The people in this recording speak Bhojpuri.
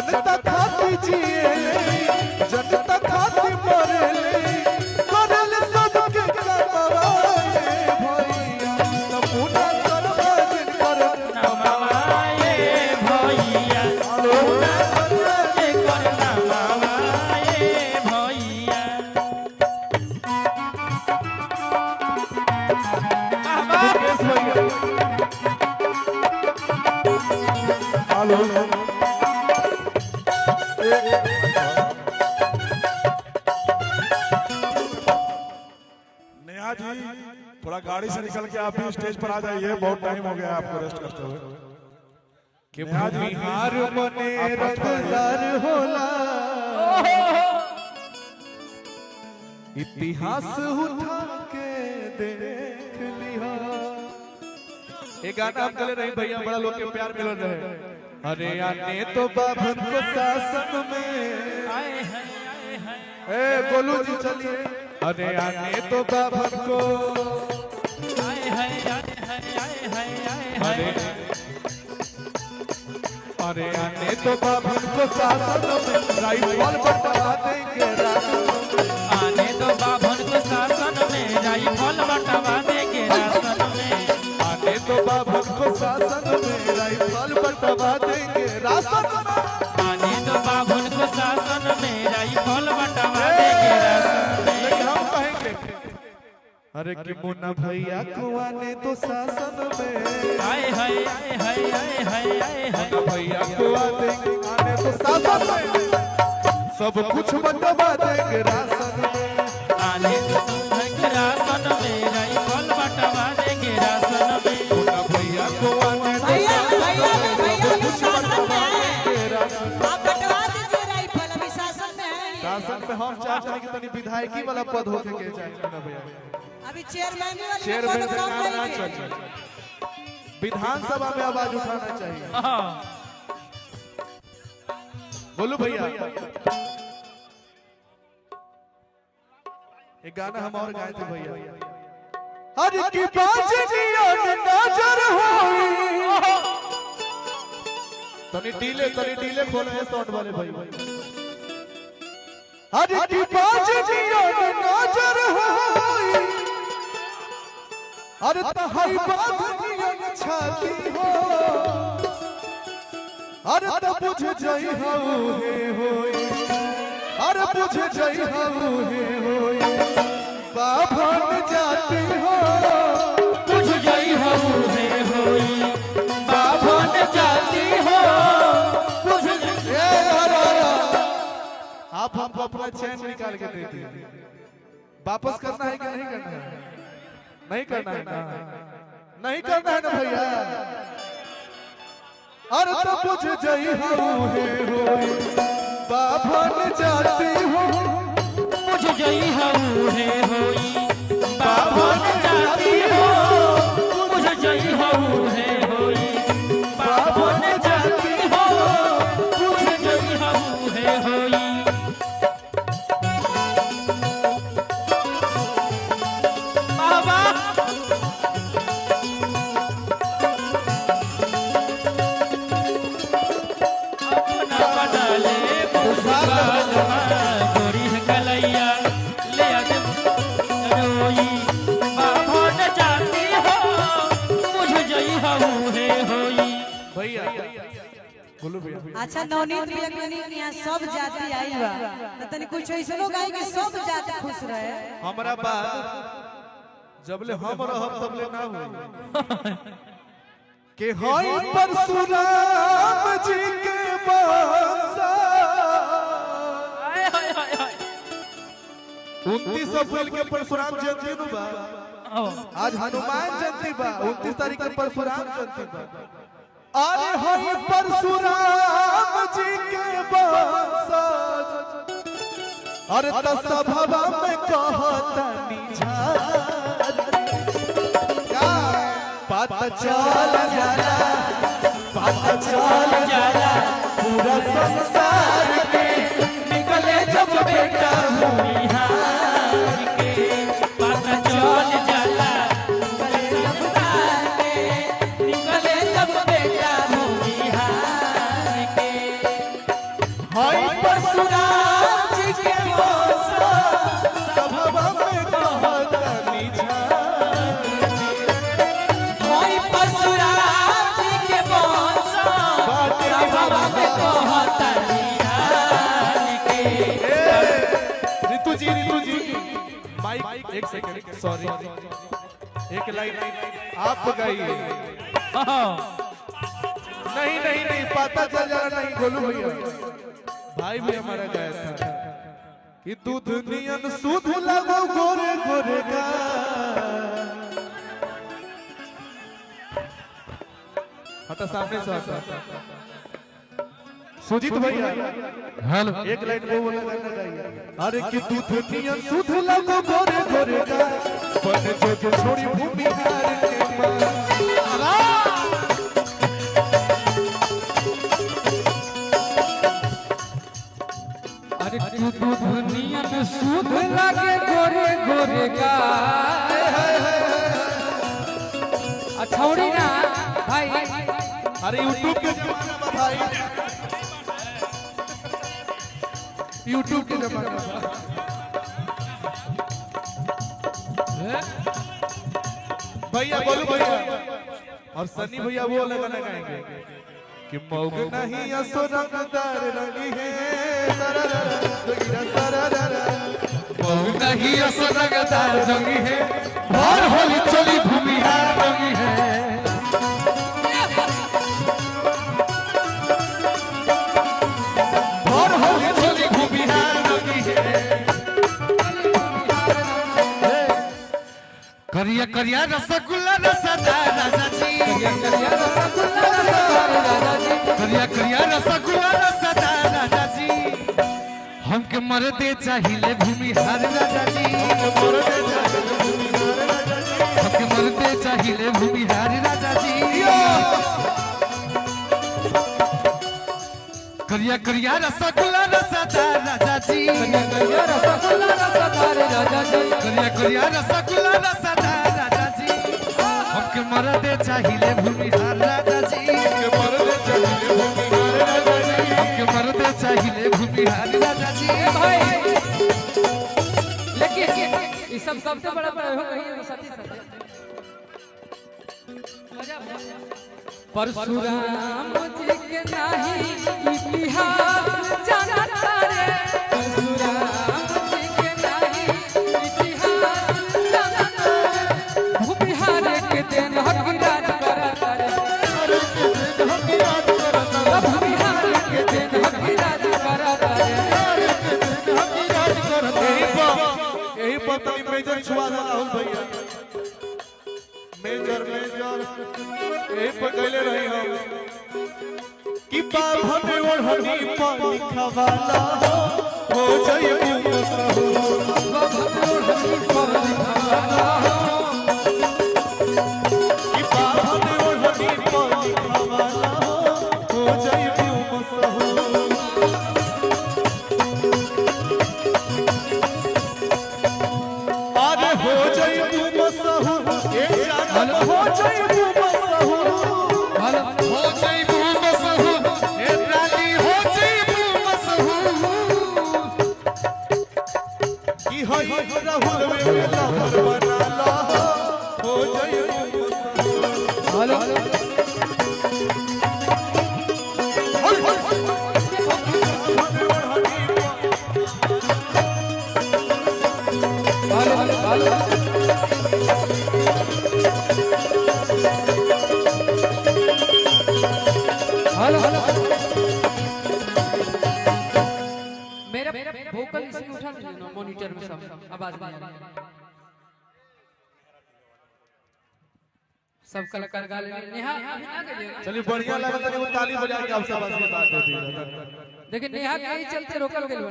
जनता खाती जिए जनता खाती मरे करल सबके कमाए भैया नमूना करवा दिन कर नमवाए भैया नमूना कर नमवाए भैया हेलो नेहा जी थोड़ा गाड़ी से निकल के आप भी स्टेज पर आ जाइए, बहुत टाइम हो गया आपको रेस्ट करते हुए। कि बिहार मने रंगदार होला इतिहास उठा के देख लिया। एक गाना हम चले रही भैया, बड़ा लोग के प्यार मिल रहे। अरे आने तो बाभन को शासन में ए गोलू जी चलिए। अरे आने तो बाभन को अरे आने तो बाभन को शासन में राइफल बटवा देंगे राशन में। आने तो बाभन को शासन में राइफल बटवा देंगे राशन में। आने तो बाभन को शासन में राइफल बटवा देंगे राशन में। आने तो बाभन को शासन में राइफल बटवा देंगे राशन में। लेकिन हम कहेंगे अरे कि मुन्ना भैया को आने तो शासन में हाय हाय हाय हाय हाय हाय हाय भैया को आने तो शासन में सब कुछ बटवा देंगे राशन में। आने तो राशन में राइफल बटवा देंगे राशन में। मुन्ना भैया को आने तो शासन पे हम चाहते हैं कि तनी विधायकी वाला पद होके के जाए मुन्ना भैया। अभी चेयरमैन चेयरमैन से काम ना चले, विधानसभा में आवाज उठाना चाहिए। बोलो भैया एक गाना हम और गाए थे भैया। हर की बाजनिया नजर होई तनी डीले खोले हैं साउंड वाले भाई। हर की बाजनिया नजर होई अरे तहाई बाजनिया छाती हो अरे त बुझ जाई हाउ हे होई अरे बुझ जाई हाउ हे होई बाभन जाती हो बुझ जाई हाउ हे होई बाभन जाती हो बुझ आप हमको अपना चैन निकाल के देते हैं, वापस करना है कि नहीं करना है? नहीं करना है ना, नहीं करना है ना भैया। अरे तो बुझ जाई हाउ हे होई बाभन जाती हो बुझ जाई हाउ हे होई बाभन जाती हो बुझ जाई हाउ हे होई बाभन जाती हो बुझ जाई हाउ हे होई। बाबा अपना बना ले गोरी है कलैया ले आज रोई बाभन जाती हो बुझ जाई हाउ हे होई। भैया बोलो भैया। अच्छा नवनीत भी अगनी यहाँ सब जाति आई बा त तनी कुछ ऐसनो गाई कि सब जाति खुश रहे। हमरा बात जबले हम रहब तबले ना होई के होई परशुराम जी के बंसा। 29 अप्रैल के परशुराम जयंती नु बा, आज हनुमान जयंती बा, 29 तारीख के परशुराम जयंती बा। अरे होई परशुराम जी के बंसा अरे त सभवा में कहतनी क्या पता चल जाला पूरा संसार के निकले जब बेटा बिहार के पता चल जाला संसार के निकले जब बेटा बिहार के। सॉरी एक लाइन आप गाइए। नहीं नहीं नहीं पता चल जाना नहीं गोलू भैया भाई भी हमारा गाया था कि दूध नियन सूद लगो गोरे गोरे का हटा सामने से हटा सुजीत भैया हेलो एक लाइन वो वाला गाना गाइए। अरे कि दूध नियन सूद लगो गोरे गोरे का बन जो छोड़ी भूमि हार के मां अरे तू दुनिया में सुध लागे गोरे गोरे का छौड़ी ना भाई। अरे यूट्यूब के जमाना में भाई यूट्यूब के जमाना में भैया बोलो भैया और सनी भैया वो अलग गाना गाएंगे कि मौग नहीं असो रंगदार रंगी है मौग नहीं असो रंगदार रंगी है भर होली चली भूमिहार रंगी है भर होली चली भूमिहार रंगी है करिया करिया रसगुल्ला रसदार राजा जी करिया करिया रसगुल्ला रसदार राजा जी करिया करिया रसगुल्ला रसदार राजा जी हमके मरदे चाहिए भूमिहार राजा जी हमके मरदे चाहिए भूमिहार राजा जी करिया करिया रसगुल्ला रसदार राजा जी करिया करिया रसगुल्ला रसदार राजा जी करिया करिया रसगुल्ला रसदार राजा जी हमके मरदे चाहिए भूमिहार राजा जी हमके मरदे चाहिए भूमिहार राजा जी हमके मरदे चाहिए भूमिहार राजा जी भाई लेकिन ये सब सबसे बड़ा बड़ा हो गई सती सती परशुराम जी के नाही इतिहास जानता रे परशुराम जी के नाही इतिहास जानता रे भूमिहार के दिन हक राज करता रे भूमिहार के दिन हक राज करता रे यही पता मेजर छुआ था राहुल भैया मेजर मेजर यही पर गले रही हम कि बाबा में ओढ़नी पर लिखवाला हो जाए मुसहु बाबा ओढ़नी पर लिखवाला कि बाबा में ओढ़नी पर लिखवाला हो जाए मुसहु अरे हो जाए मुसहु एक जान हो जाए मुसहु हो जाई मसहू ए रानी हो जाई मसहू कि होई राहुल में लहर बनाला हो जाए हेलो हेलो हेलो मेरा वोकल इसमें उठा दीजिए ना मॉनिटर में सब आवाज नहीं आ रही सब कलाकार गा ले नेहा अभी ना गइए ना चलिए बढ़िया लगा तनी वो ताली बजा के आप सब बात होती है देखिए नेहा के चलते रोकल गेल